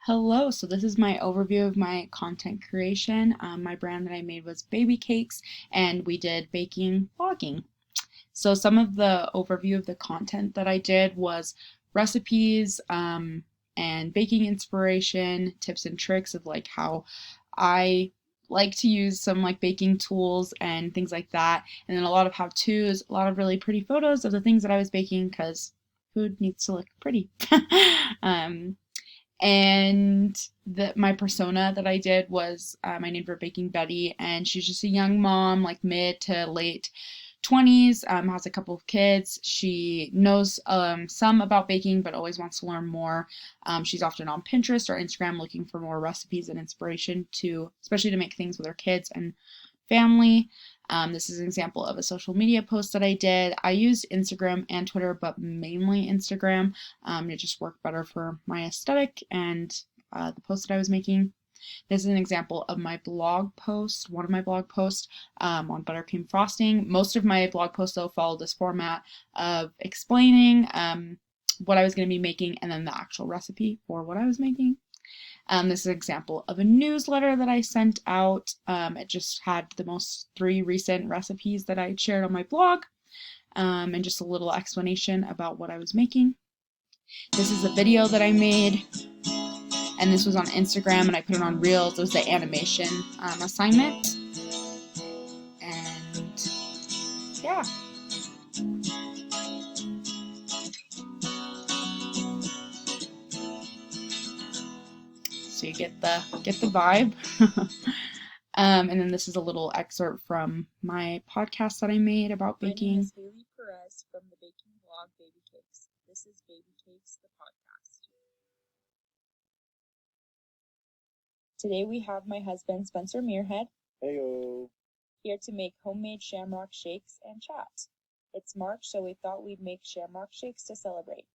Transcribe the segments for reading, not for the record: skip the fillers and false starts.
Hello, so this is my overview of my content creation. My brand that I made was Baby Cakes, and we did baking vlogging. So some of the overview of the content that I did was recipes and baking inspiration, tips and tricks of like how I like to use some like baking tools and things like that, and then a lot of how-tos, a lot of really pretty photos of the things that I was baking because food needs to look pretty. um, and my persona that I did was I named her Baking Betty, and she's just a young mom, like mid to late 20s, has a couple of kids. She knows some about baking, but always wants to learn more. She's often on Pinterest or Instagram looking for more recipes and inspiration to, especially to make things with her kids and family. This is an example of a social media post that I did. I used Instagram and Twitter, but mainly Instagram. It just worked better for my aesthetic and the post that I was making. This is an example of my blog post, one of my blog posts on buttercream frosting. Most of my blog posts, though, follow this format of explaining what I was going to be making and then the actual recipe for what I was making. This is an example of a newsletter that I sent out. It just had the most 3 recent recipes that I shared on my blog, and just a little explanation about what I was making. This is a video that I made, and this was on Instagram, and I put it on Reels. It was the animation assignment, and yeah. So you get the vibe. And then this is a little excerpt from my podcast that I made about baking. My name is Haley Perez from the baking blog Baby Cakes. This is Baby Cakes, the podcast. Today we have my husband Spencer Muirhead Heyo. here to make homemade shamrock shakes and chat. It's March, so we thought we'd make shamrock shakes to celebrate.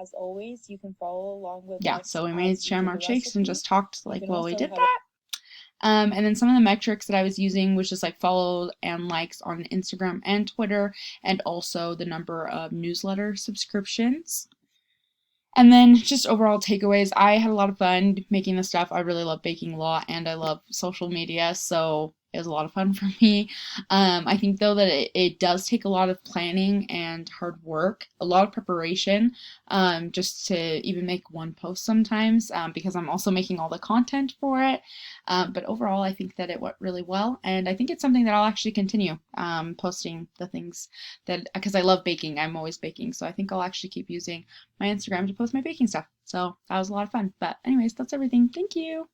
As always, you can follow along with Yeah, us so we as made we do shamrock the shakes and recipe. just talked like can while we also did head that. And then some of the metrics that I was using was just like follow and likes on Instagram and Twitter, and also the number of newsletter subscriptions. And then just overall takeaways. I had a lot of fun making this stuff. I really love baking a lot, and I love social media, so it was a lot of fun for me. I think though that it does take a lot of planning and hard work, a lot of preparation, just to even make one post sometimes, because I'm also making all the content for it. But overall, I think that it went really well, and I think it's something that I'll actually continue posting the things that, because I love baking. I'm always baking, so I think I'll actually keep using my Instagram to post my baking stuff. So that was a lot of fun. But anyways, that's everything. Thank you.